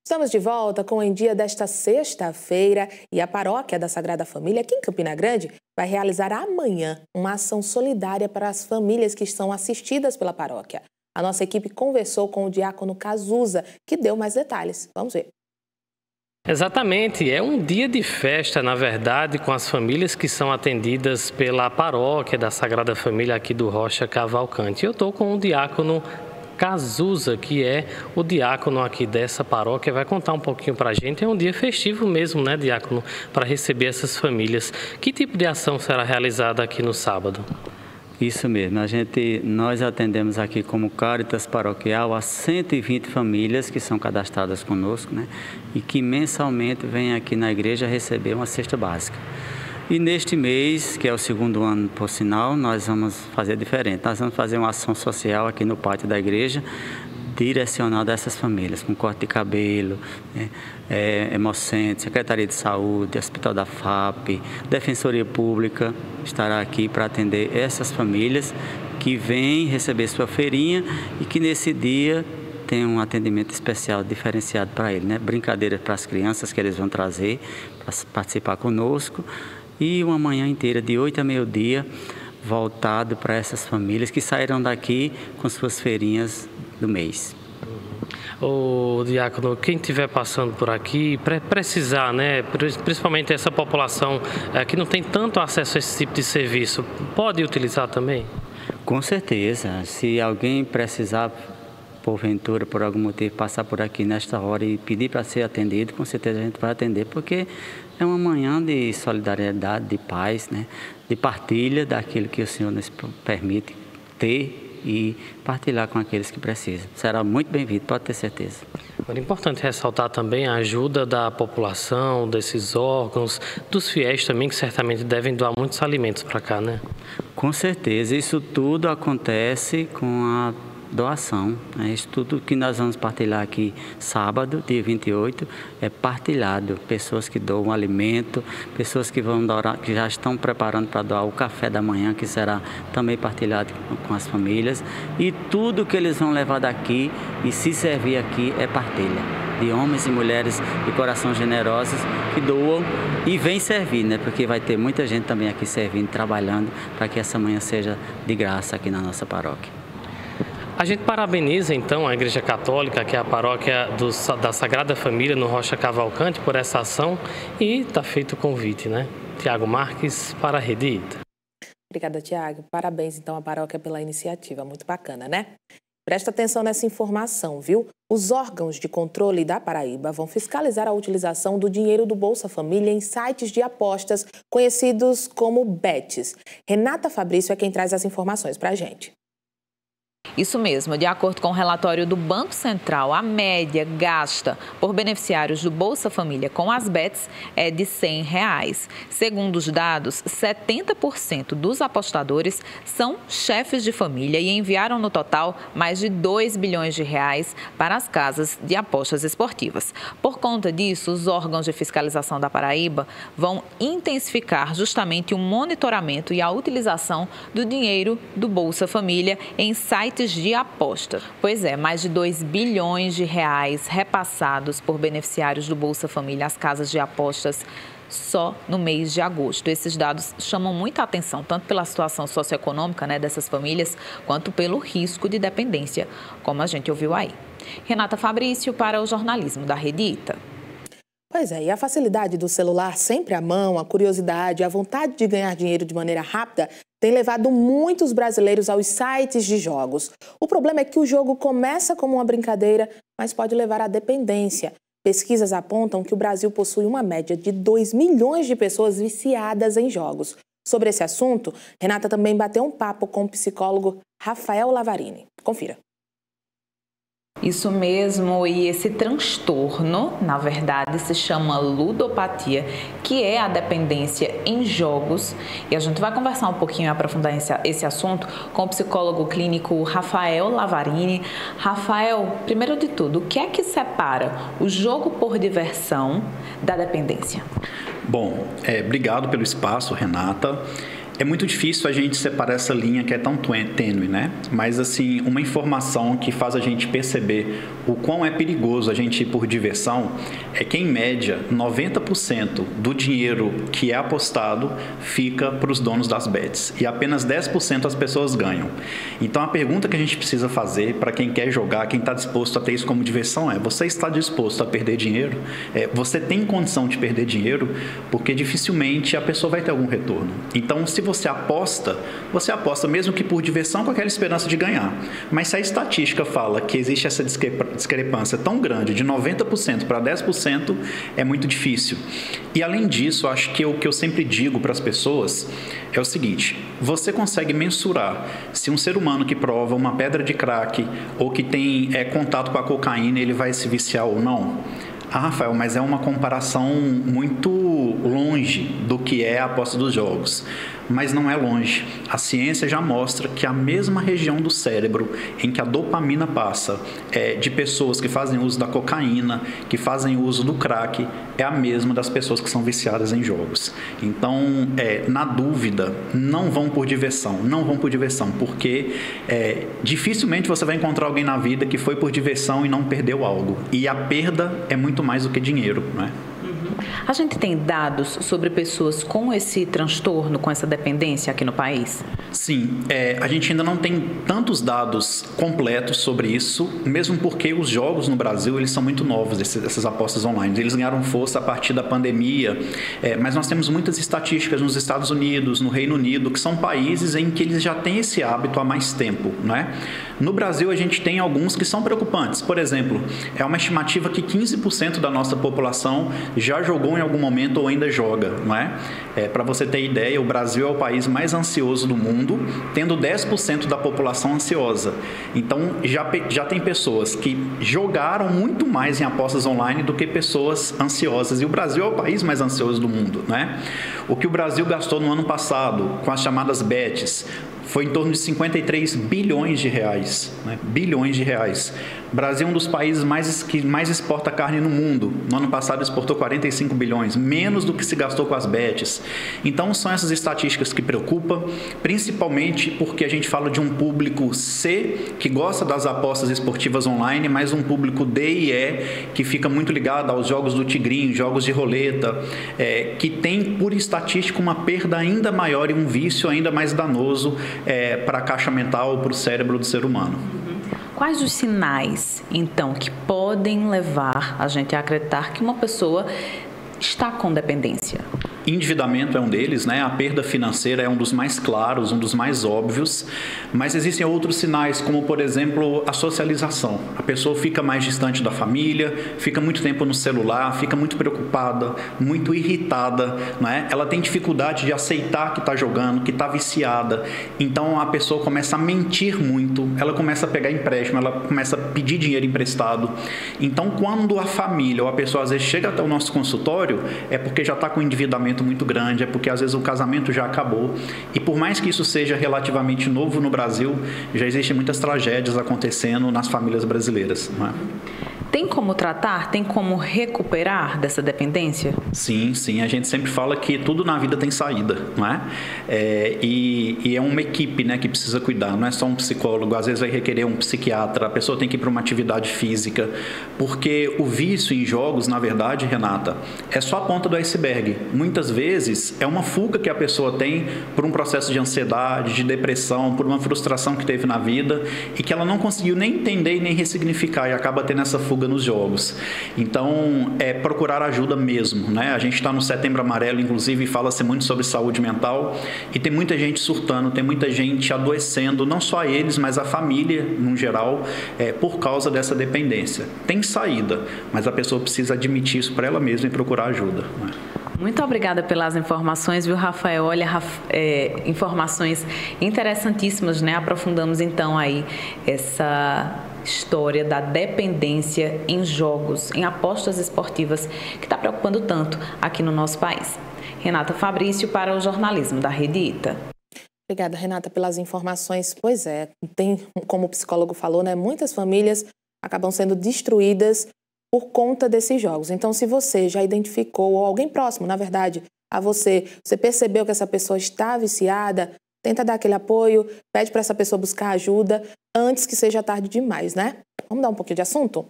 Estamos de volta com o Em Dia desta sexta-feira e a Paróquia da Sagrada Família, aqui em Campina Grande, vai realizar amanhã uma ação solidária para as famílias que são assistidas pela paróquia. A nossa equipe conversou com o diácono Cazuza, que deu mais detalhes. Vamos ver. Exatamente, é um dia de festa, na verdade, com as famílias que são atendidas pela Paróquia da Sagrada Família aqui do Rocha Cavalcante. Eu estou com o diácono Cazuza, que é o diácono aqui dessa paróquia, vai contar um pouquinho para a gente. É um dia festivo mesmo, né, diácono, para receber essas famílias. Que tipo de ação será realizada aqui no sábado? Isso mesmo, nós atendemos aqui como Caritas Paroquial a 120 famílias que são cadastradas conosco, né, e que mensalmente vêm aqui na igreja receber uma cesta básica. E neste mês, que é o segundo ano por sinal, nós vamos fazer diferente. Nós vamos fazer uma ação social aqui no pátio da igreja, direcionada a essas famílias, com corte de cabelo, Hemocentro, Secretaria de Saúde, Hospital da FAP, Defensoria Pública estará aqui para atender essas famílias que vêm receber sua feirinha e que nesse dia tem um atendimento especial diferenciado para eles, né? Brincadeiras para as crianças que eles vão trazer para participar conosco. E uma manhã inteira, de 8 a meio-dia, voltado para essas famílias que sairão daqui com suas feirinhas do mês. O diácono, quem estiver passando por aqui, precisar, né, principalmente essa população que não tem tanto acesso a esse tipo de serviço, pode utilizar também? Com certeza. Se alguém precisar, porventura, por algum motivo, passar por aqui nesta hora e pedir para ser atendido, com certeza a gente vai atender, porque é uma manhã de solidariedade, de paz, né? De partilha daquilo que o Senhor nos permite ter e partilhar com aqueles que precisam. Será muito bem-vindo, pode ter certeza. É importante ressaltar também a ajuda da população, desses órgãos, dos fiéis também, que certamente devem doar muitos alimentos para cá, né? Com certeza, isso tudo acontece com a doação, né? Isso tudo que nós vamos partilhar aqui sábado, dia 28, é partilhado. Pessoas que doam alimento, pessoas que vão doar, que já estão preparando para doar o café da manhã, que será também partilhado com as famílias. E tudo que eles vão levar daqui e se servir aqui é partilha. De homens e mulheres de coração generosos que doam e vêm servir, né? Porque vai ter muita gente também aqui servindo, trabalhando, para que essa manhã seja de graça aqui na nossa paróquia. A gente parabeniza, então, a Igreja Católica, que é a paróquia da Sagrada Família no Rocha Cavalcante, por essa ação e está feito o convite, né? Tiago Marques, para a Rede Ita. Obrigada, Tiago. Parabéns, então, à paróquia pela iniciativa. Muito bacana, né? Presta atenção nessa informação, viu? Os órgãos de controle da Paraíba vão fiscalizar a utilização do dinheiro do Bolsa Família em sites de apostas conhecidos como bets. Renata Fabrício é quem traz as informações para a gente. Isso mesmo, de acordo com o relatório do Banco Central, a média gasta por beneficiários do Bolsa Família com as bets é de R$100. Segundo os dados, 70% dos apostadores são chefes de família e enviaram no total mais de R$2 bilhões para as casas de apostas esportivas. Por conta disso, os órgãos de fiscalização da Paraíba vão intensificar justamente o monitoramento e a utilização do dinheiro do Bolsa Família em sites de aposta. Pois é, mais de R$2 bilhões repassados por beneficiários do Bolsa Família às casas de apostas só no mês de agosto. Esses dados chamam muita atenção, tanto pela situação socioeconômica, né, dessas famílias, quanto pelo risco de dependência, como a gente ouviu aí. Renata Fabrício para o jornalismo da Rede Ita. Pois é, e a facilidade do celular sempre à mão, a curiosidade, a vontade de ganhar dinheiro de maneira rápida tem levado muitos brasileiros aos sites de jogos. O problema é que o jogo começa como uma brincadeira, mas pode levar à dependência. Pesquisas apontam que o Brasil possui uma média de 2 milhões de pessoas viciadas em jogos. Sobre esse assunto, Renata também bateu um papo com o psicólogo Rafael Lavarini. Confira. Isso mesmo, e esse transtorno, na verdade, se chama ludopatia, que é a dependência em jogos. E a gente vai conversar um pouquinho e aprofundar esse assunto com o psicólogo clínico Rafael Lavarini. Rafael, primeiro de tudo, o que é que separa o jogo por diversão da dependência? Bom, obrigado pelo espaço, Renata. É muito difícil a gente separar essa linha que é tão tênue, né? Mas, assim, uma informação que faz a gente perceber o quão é perigoso a gente ir por diversão é que, em média, 90% do dinheiro que é apostado fica para os donos das bets e apenas 10% as pessoas ganham. Então, a pergunta que a gente precisa fazer para quem quer jogar, quem está disposto a ter isso como diversão é: você está disposto a perder dinheiro? Você tem condição de perder dinheiro? Porque dificilmente a pessoa vai ter algum retorno. Então, se você aposta mesmo que por diversão, com aquela esperança de ganhar. Mas se a estatística fala que existe essa discrepância tão grande, de 90% para 10%, é muito difícil. E, além disso, acho que o que eu sempre digo para as pessoas é o seguinte: você consegue mensurar se um ser humano que prova uma pedra de crack ou que tem contato com a cocaína, ele vai se viciar ou não? Rafael, mas é uma comparação muito longe do que é a aposta dos jogos. Mas não é longe. A ciência já mostra que a mesma região do cérebro em que a dopamina passa de pessoas que fazem uso da cocaína, que fazem uso do crack, é a mesma das pessoas que são viciadas em jogos. Então, na dúvida, não vão por diversão, porque dificilmente você vai encontrar alguém na vida que foi por diversão e não perdeu algo. E a perda é muito mais do que dinheiro, não é? A gente tem dados sobre pessoas com esse transtorno, com essa dependência aqui no país? Sim, a gente ainda não tem tantos dados completos sobre isso, mesmo porque os jogos no Brasil, eles são muito novos, essas apostas online. Eles ganharam força a partir da pandemia, mas nós temos muitas estatísticas nos Estados Unidos, no Reino Unido, que são países em que eles já têm esse hábito há mais tempo, não é? No Brasil, a gente tem alguns que são preocupantes. Por exemplo, é uma estimativa que 15% da nossa população já jogou em algum momento ou ainda joga, não é? Para você ter ideia, o Brasil é o país mais ansioso do mundo, tendo 10% da população ansiosa. Então, já tem pessoas que jogaram muito mais em apostas online do que pessoas ansiosas. E o Brasil é o país mais ansioso do mundo, né? O que o Brasil gastou no ano passado com as chamadas bets foi em torno de 53 bilhões de reais, né? Bilhões de reais. O Brasil é um dos países que mais exporta carne no mundo. No ano passado exportou 45 bilhões, menos do que se gastou com as bets. Então são essas estatísticas que preocupam, principalmente porque a gente fala de um público C, que gosta das apostas esportivas online, mas um público D e E, que fica muito ligado aos jogos do tigrinho, jogos de roleta, que tem, por estatística, uma perda ainda maior e um vício ainda mais danoso para a caixa mental, para o cérebro do ser humano. Quais os sinais, então, que podem levar a gente a acreditar que uma pessoa está com dependência? Endividamento é um deles, né? A perda financeira é um dos mais claros, um dos mais óbvios, mas existem outros sinais, como, por exemplo, a socialização. A pessoa fica mais distante da família, fica muito tempo no celular, fica muito preocupada, muito irritada, né? Ela tem dificuldade de aceitar que está jogando, que está viciada. Então, a pessoa começa a mentir muito, ela começa a pegar empréstimo, ela começa a pedir dinheiro emprestado. Então, quando a família ou a pessoa, às vezes, chega até o nosso consultório, é porque já está com endividamento muito grande, é porque às vezes o casamento já acabou. E por mais que isso seja relativamente novo no Brasil, já existem muitas tragédias acontecendo nas famílias brasileiras, não é? Tem como tratar? Tem como recuperar dessa dependência? Sim, sim. A gente sempre fala que tudo na vida tem saída, não é? E é uma equipe, né, que precisa cuidar. Não é só um psicólogo. Às vezes vai requerer um psiquiatra. A pessoa tem que ir para uma atividade física. Porque o vício em jogos, na verdade, Renata, é só a ponta do iceberg. Muitas vezes é uma fuga que a pessoa tem por um processo de ansiedade, de depressão, por uma frustração que teve na vida e que ela não conseguiu nem entender e nem ressignificar e acaba tendo essa fuga nos jogos. Então, procurar ajuda mesmo, né? A gente está no Setembro Amarelo, inclusive, fala-se muito sobre saúde mental e tem muita gente surtando, tem muita gente adoecendo, não só eles, mas a família, no geral, por causa dessa dependência. Tem saída, mas a pessoa precisa admitir isso para ela mesma e procurar ajuda, né? Muito obrigada pelas informações, viu, Rafael? Olha, informações interessantíssimas, né? Aprofundamos, então, aí essa história da dependência em jogos, em apostas esportivas, que está preocupando tanto aqui no nosso país. Renata Fabrício para o jornalismo da Rede ITA. Obrigada, Renata, pelas informações. Pois é, tem, como o psicólogo falou, né, muitas famílias acabam sendo destruídas por conta desses jogos. Então, se você já identificou, ou alguém próximo, na verdade, a você. Você percebeu que essa pessoa está viciada, tenta dar aquele apoio, pede para essa pessoa buscar ajuda antes que seja tarde demais, né? Vamos dar um pouquinho de assunto?